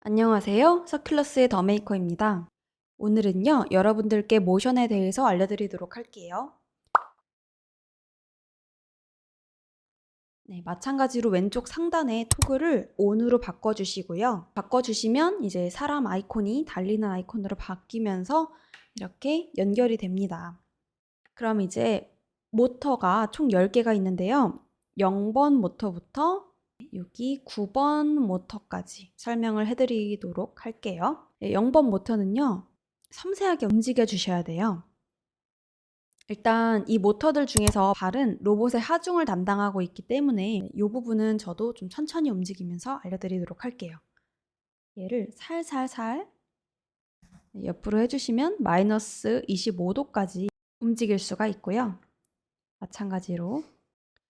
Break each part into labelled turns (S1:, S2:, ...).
S1: 안녕하세요. 서큘러스의 더 메이커입니다. 오늘은요, 여러분들께 모션에 대해서 알려드리도록 할게요. 네, 마찬가지로 왼쪽 상단의 토글을 ON으로 바꿔주시고요. 바꿔주시면 이제 사람 아이콘이 달리는 아이콘으로 바뀌면서 이렇게 연결이 됩니다. 그럼 이제 모터가 총 10개가 있는데요. 0번 모터부터 여기 9번 모터까지 설명을 해드리도록 할게요. 0번 모터는요, 섬세하게 움직여 주셔야 돼요. 일단 이 모터들 중에서 발은 로봇의 하중을 담당하고 있기 때문에 이 부분은 저도 좀 천천히 움직이면서 알려드리도록 할게요. 얘를 살살살 옆으로 해주시면 마이너스 25도까지 움직일 수가 있고요. 마찬가지로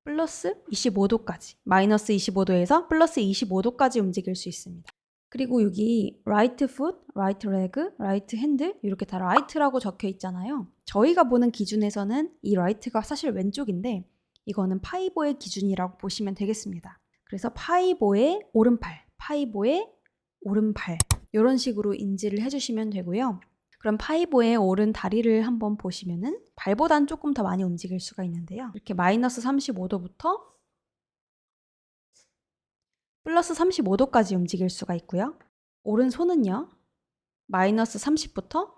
S1: 플러스 25도까지, 마이너스 25도에서 플러스 25도까지 움직일 수 있습니다. 그리고 여기 right foot, right leg, right hand 이렇게 다 right라고 적혀 있잖아요. 저희가 보는 기준에서는 이 right가 사실 왼쪽인데 이거는 파이보의 기준이라고 보시면 되겠습니다. 그래서 파이보의 오른팔, 파이보의 오른발 이런 식으로 인지를 해주시면 되고요. 그럼 파이보의 오른 다리를 한번 보시면은 발보단 조금 더 많이 움직일 수가 있는데요. 이렇게 마이너스 35도부터 플러스 35도까지 움직일 수가 있고요. 오른손은요. 마이너스 30부터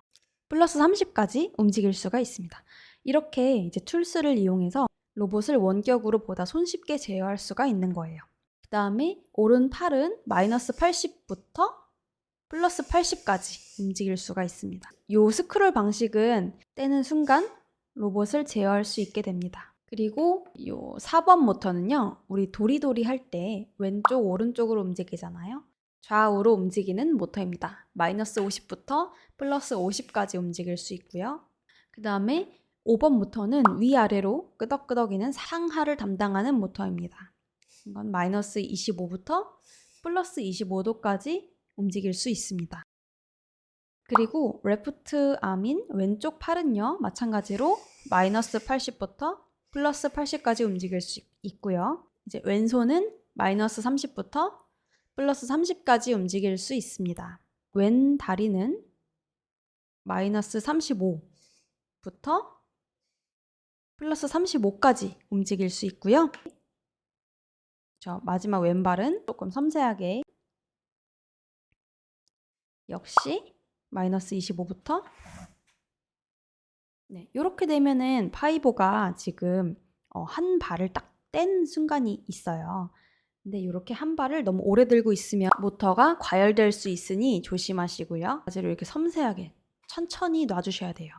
S1: 플러스 30까지 움직일 수가 있습니다. 이렇게 이제 툴스를 이용해서 로봇을 원격으로 보다 손쉽게 제어할 수가 있는 거예요. 그 다음에 오른팔은 마이너스 80부터 플러스 80까지 움직일 수가 있습니다. 이 스크롤 방식은 떼는 순간 로봇을 제어할 수 있게 됩니다. 그리고 이 4번 모터는요. 우리 도리도리 할 때 왼쪽 오른쪽으로 움직이잖아요. 좌우로 움직이는 모터입니다. 마이너스 50부터 플러스 50까지 움직일 수 있고요. 그 다음에 5번 모터는 위아래로 끄덕끄덕이는 상하를 담당하는 모터입니다. 이건 마이너스 25부터 플러스 25도까지 움직일 수 있습니다. 그리고 레프트 암인 왼쪽 팔은요. 마찬가지로 마이너스 80부터 플러스 80까지 움직일 수 있고요. 이제 왼손은 마이너스 30부터 플러스 30까지 움직일 수 있습니다. 왼 다리는 마이너스 35부터 플러스 35까지 움직일 수 있고요. 마지막 왼발은 조금 섬세하게 역시 마이너스 25부터 네, 이렇게 되면은 파이보가 지금 한 발을 딱 뗀 순간이 있어요. 근데 이렇게 한 발을 너무 오래 들고 있으면 모터가 과열될 수 있으니 조심하시고요. 바지를 이렇게 섬세하게 천천히 놔주셔야 돼요.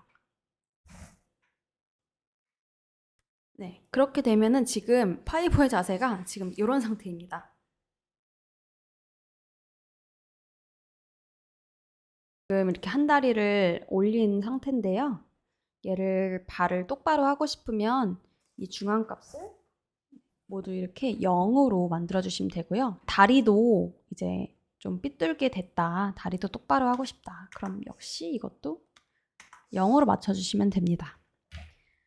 S1: 네, 그렇게 되면은 지금 파이보의 자세가 지금 이런 상태입니다. 지금 이렇게 한 다리를 올린 상태인데요. 얘를 발을 똑바로 하고 싶으면 이 중앙값을 모두 이렇게 0으로 만들어주시면 되고요. 다리도 이제 좀 삐뚤게 됐다. 다리도 똑바로 하고 싶다. 그럼 역시 이것도 0으로 맞춰주시면 됩니다.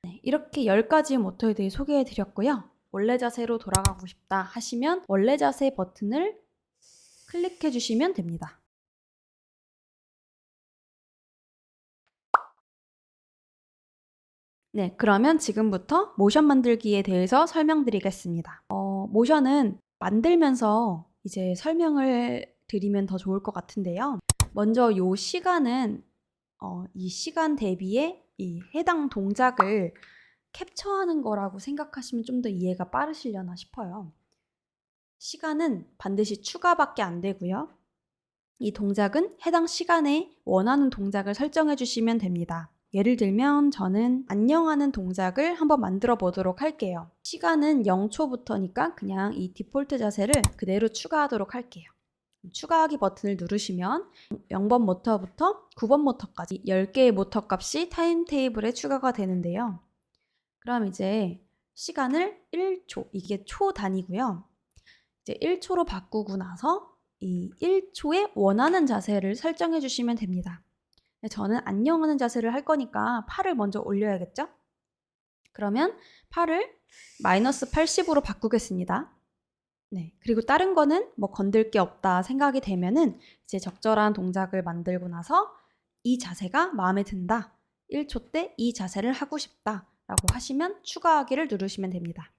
S1: 네, 이렇게 10가지 모터에 대해 소개해 드렸고요. 원래 자세로 돌아가고 싶다 하시면 원래 자세 버튼을 클릭해 주시면 됩니다. 네, 그러면 지금부터 모션 만들기에 대해서 설명드리겠습니다. 모션은 만들면서 이제 설명을 드리면 더 좋을 것 같은데요. 먼저 이 시간은 이 시간 대비에 이 해당 동작을 캡처하는 거라고 생각하시면 좀 더 이해가 빠르시려나 싶어요. 시간은 반드시 추가밖에 안 되고요. 이 동작은 해당 시간에 원하는 동작을 설정해 주시면 됩니다. 예를 들면 저는 안녕하는 동작을 한번 만들어 보도록 할게요. 시간은 0초부터니까 그냥 이 디폴트 자세를 그대로 추가하도록 할게요. 추가하기 버튼을 누르시면 0번 모터부터 9번 모터까지 10개의 모터 값이 타임테이블에 추가가 되는데요. 그럼 이제 시간을 1초, 이게 초 단위고요. 이제 1초로 바꾸고 나서 이 1초에 원하는 자세를 설정해 주시면 됩니다. 저는 안녕하는 자세를 할 거니까 팔을 먼저 올려야겠죠? 그러면 팔을 마이너스 80으로 바꾸겠습니다. 네. 그리고 다른 거는 뭐 건들 게 없다 생각이 되면은 이제 적절한 동작을 만들고 나서 이 자세가 마음에 든다. 1초 때 이 자세를 하고 싶다. 라고 하시면 추가하기를 누르시면 됩니다.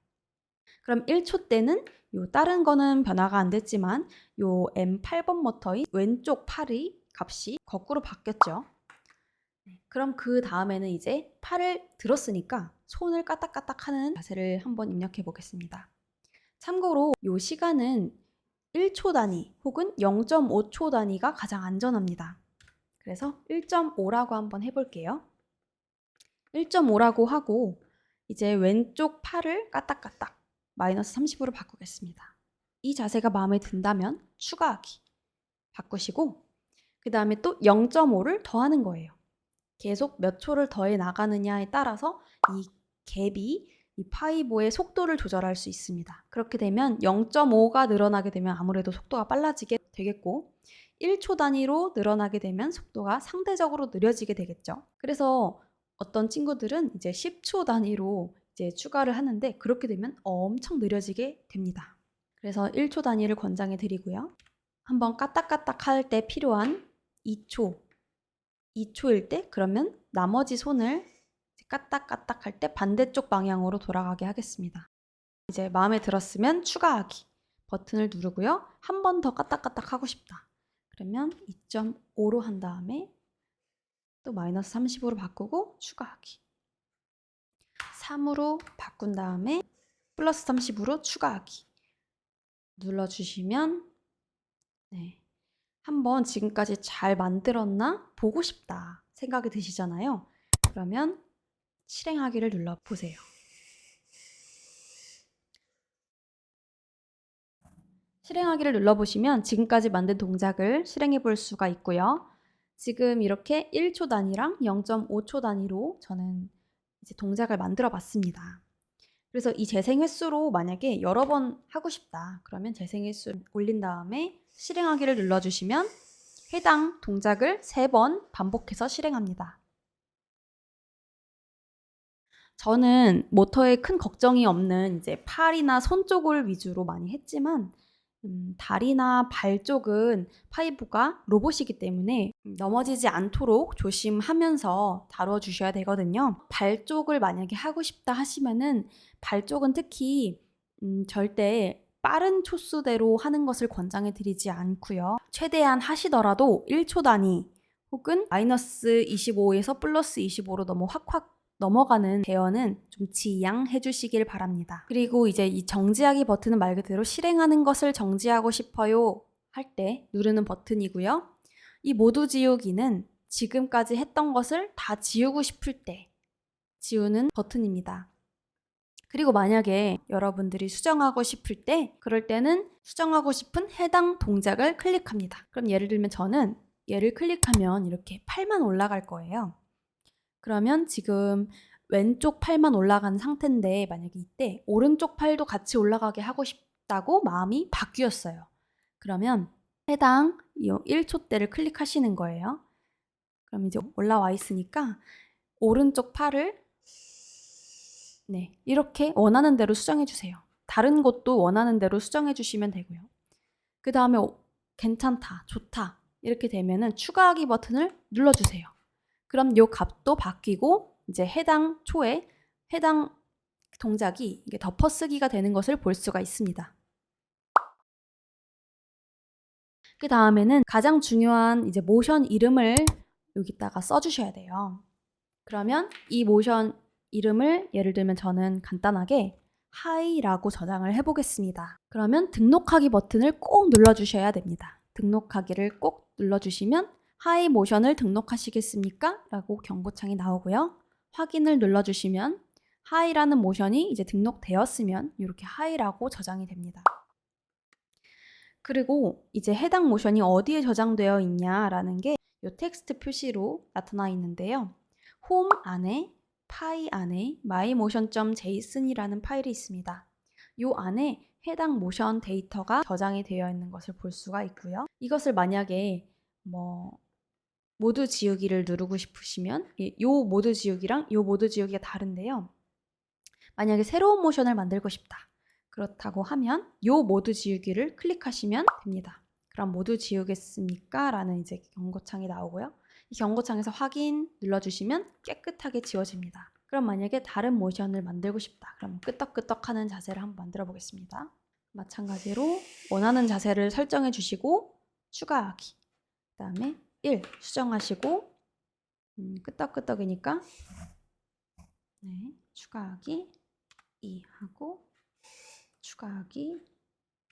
S1: 그럼 1초 때는 요 다른 거는 변화가 안 됐지만 요 M8번 모터의 왼쪽 팔의 값이 거꾸로 바뀌었죠. 그럼 그 다음에는 이제 팔을 들었으니까 손을 까딱까딱 하는 자세를 한번 입력해 보겠습니다. 참고로 이 시간은 1초 단위 혹은 0.5초 단위가 가장 안전합니다. 그래서 1.5라고 한번 해볼게요. 1.5라고 하고 이제 왼쪽 팔을 까딱까딱 마이너스 30으로 바꾸겠습니다. 이 자세가 마음에 든다면 추가하기 바꾸시고 그 다음에 또 0.5를 더하는 거예요. 계속 몇 초를 더해 나가느냐에 따라서 이 갭이 이 파이보의 속도를 조절할 수 있습니다. 그렇게 되면 0.5가 늘어나게 되면 아무래도 속도가 빨라지게 되겠고 1초 단위로 늘어나게 되면 속도가 상대적으로 느려지게 되겠죠. 그래서 어떤 친구들은 이제 10초 단위로 이제 추가를 하는데 그렇게 되면 엄청 느려지게 됩니다. 그래서 1초 단위를 권장해 드리고요. 한번 까딱까딱 할 때 필요한 2초일 때 그러면 나머지 손을 까딱까딱 할 때 반대쪽 방향으로 돌아가게 하겠습니다. 이제 마음에 들었으면 추가하기 버튼을 누르고요. 한 번 더 까딱까딱 하고 싶다. 그러면 2.5로 한 다음에 또 마이너스 30으로 바꾸고 추가하기. 3으로 바꾼 다음에 플러스 30으로 추가하기. 눌러주시면 네. 한번 지금까지 잘 만들었나 보고 싶다 생각이 드시잖아요. 그러면 실행하기를 눌러보세요. 실행하기를 눌러보시면 지금까지 만든 동작을 실행해 볼 수가 있고요. 지금 이렇게 1초 단위랑 0.5초 단위로 저는 이제 동작을 만들어 봤습니다. 그래서 이 재생 횟수로 만약에 여러 번 하고 싶다. 그러면 재생 횟수 올린 다음에 실행하기를 눌러주시면 해당 동작을 3번 반복해서 실행합니다. 저는 모터에 큰 걱정이 없는 이제 팔이나 손 쪽을 위주로 많이 했지만 다리나 발 쪽은 파이브가 로봇이기 때문에 넘어지지 않도록 조심하면서 다뤄주셔야 되거든요. 발 쪽을 만약에 하고 싶다 하시면은 발 쪽은 특히 절대 빠른 초수대로 하는 것을 권장해 드리지 않고요. 최대한 하시더라도 1초 단위 혹은 마이너스 25에서 플러스 25로 너무 확확 넘어가는 대어는 좀 지양해 주시길 바랍니다. 그리고 이제 이 정지하기 버튼은 말 그대로 실행하는 것을 정지하고 싶어요 할 때 누르는 버튼이고요. 이 모두 지우기는 지금까지 했던 것을 다 지우고 싶을 때 지우는 버튼입니다. 그리고 만약에 여러분들이 수정하고 싶을 때 그럴 때는 수정하고 싶은 해당 동작을 클릭합니다. 그럼 예를 들면 저는 얘를 클릭하면 이렇게 팔만 올라갈 거예요. 그러면 지금 왼쪽 팔만 올라간 상태인데 만약에 이때 오른쪽 팔도 같이 올라가게 하고 싶다고 마음이 바뀌었어요. 그러면 해당 1초대를 클릭하시는 거예요. 그럼 이제 올라와 있으니까 오른쪽 팔을 이렇게 원하는 대로 수정해 주세요. 다른 곳도 원하는 대로 수정해 주시면 되고요. 그 다음에 괜찮다, 좋다 이렇게 되면은 추가하기 버튼을 눌러주세요. 그럼 요 값도 바뀌고 이제 해당 초에 해당 동작이 이게 덮어쓰기가 되는 것을 볼 수가 있습니다. 그 다음에는 가장 중요한 이제 모션 이름을 여기다가 써주셔야 돼요. 그러면 이 모션 이름을 예를 들면 저는 간단하게 하이라고 저장을 해보겠습니다. 그러면 등록하기 버튼을 꼭 눌러주셔야 됩니다. 등록하기를 꼭 눌러주시면 하이 모션을 등록하시겠습니까? 라고 경고창이 나오고요. 확인을 눌러주시면 하이라는 모션이 이제 등록되었으면 이렇게 하이라고 저장이 됩니다. 그리고 이제 해당 모션이 어디에 저장되어 있냐라는 게 이 텍스트 표시로 나타나 있는데요. 홈 안에 파이 안에 mymotion.json이라는 파일이 있습니다. 이 안에 해당 모션 데이터가 저장이 되어 있는 것을 볼 수가 있고요. 이것을 만약에 모두 지우기를 누르고 싶으시면 이 모두 지우기랑 이 모두 지우기가 다른데요. 만약에 새로운 모션을 만들고 싶다. 그렇다고 하면 요 모두 지우기를 클릭하시면 됩니다. 그럼 모두 지우겠습니까? 라는 이제 경고창이 나오고요. 이 경고창에서 확인 눌러주시면 깨끗하게 지워집니다. 그럼 만약에 다른 모션을 만들고 싶다. 그럼 끄떡끄떡하는 자세를 한번 만들어 보겠습니다. 마찬가지로 원하는 자세를 설정해 주시고 추가하기. 그 다음에 1 수정하시고 끄떡끄떡이니까 네, 추가하기 2 하고 추가하기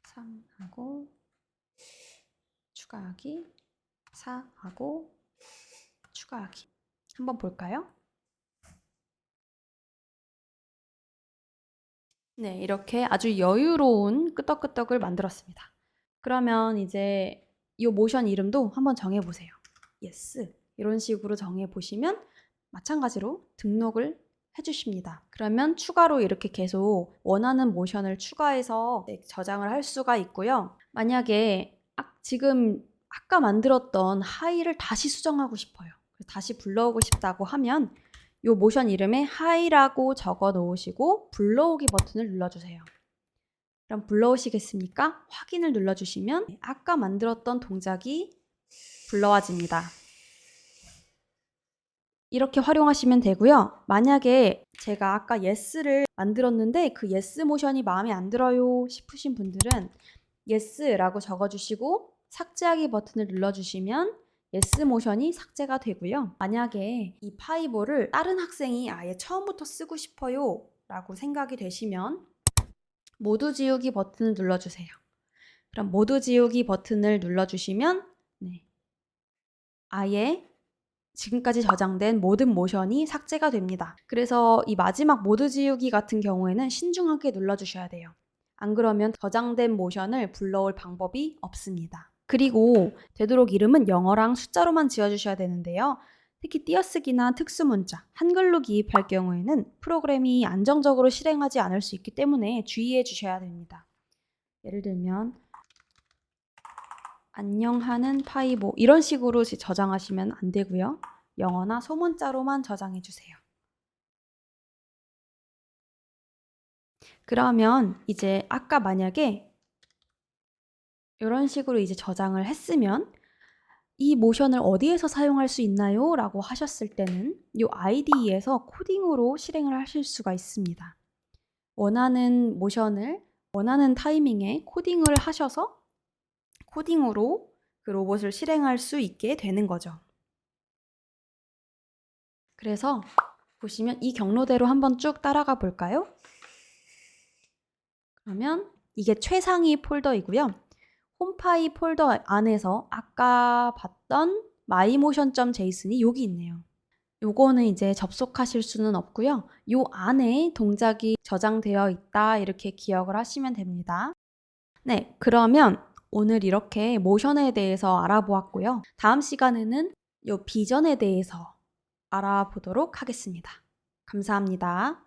S1: 3 하고 추가하기 4 하고 추가하기. 한번 볼까요? 네, 이렇게 아주 여유로운 끄떡끄떡을 만들었습니다. 그러면 이제 이 모션 이름도 한번 정해보세요. yes 이런 식으로 정해보시면 마찬가지로 등록을 해주십니다. 그러면 추가로 이렇게 계속 원하는 모션을 추가해서 저장을 할 수가 있고요. 만약에 지금 아까 만들었던 하이를 다시 수정하고 싶어요. 다시 불러오고 싶다고 하면 이 모션 이름에 하이라고 적어 놓으시고 불러오기 버튼을 눌러주세요. 그럼 불러오시겠습니까? 확인을 눌러주시면 아까 만들었던 동작이 불러와집니다. 이렇게 활용하시면 되고요. 만약에 제가 아까 yes를 만들었는데 그 yes 모션이 마음에 안 들어요 싶으신 분들은 yes라고 적어주시고 삭제하기 버튼을 눌러주시면 yes 모션이 삭제가 되고요. 만약에 이 파이볼을 다른 학생이 아예 처음부터 쓰고 싶어요 라고 생각이 되시면 모두 지우기 버튼을 눌러주세요. 그럼 모두 지우기 버튼을 눌러주시면 아예 지금까지 저장된 모든 모션이 삭제가 됩니다. 그래서 이 마지막 모두 지우기 같은 경우에는 신중하게 눌러주셔야 돼요. 안 그러면 저장된 모션을 불러올 방법이 없습니다. 그리고 되도록 이름은 영어랑 숫자로만 지어주셔야 되는데요. 특히 띄어쓰기나 특수문자, 한글로 기입할 경우에는 프로그램이 안정적으로 실행하지 않을 수 있기 때문에 주의해 주셔야 됩니다. 예를 들면 안녕하는 파이보 이런 식으로 저장하시면 안 되고요. 영어나 소문자로만 저장해 주세요. 그러면 이제 아까 만약에 이런 식으로 이제 저장을 했으면 이 모션을 어디에서 사용할 수 있나요? 라고 하셨을 때는 이 IDE에서 코딩으로 실행을 하실 수가 있습니다. 원하는 모션을 원하는 타이밍에 코딩을 하셔서 코딩으로 그 로봇을 실행할 수 있게 되는 거죠. 그래서 보시면 이 경로대로 한번 쭉 따라가 볼까요? 그러면 이게 최상위 폴더이고요. 홈파이 폴더 안에서 아까 봤던 mymotion.json이 여기 있네요. 요거는 이제 접속하실 수는 없고요. 요 안에 동작이 저장되어 있다 이렇게 기억을 하시면 됩니다. 네, 그러면 오늘 이렇게 모션에 대해서 알아보았고요. 다음 시간에는 요 비전에 대해서 알아보도록 하겠습니다. 감사합니다.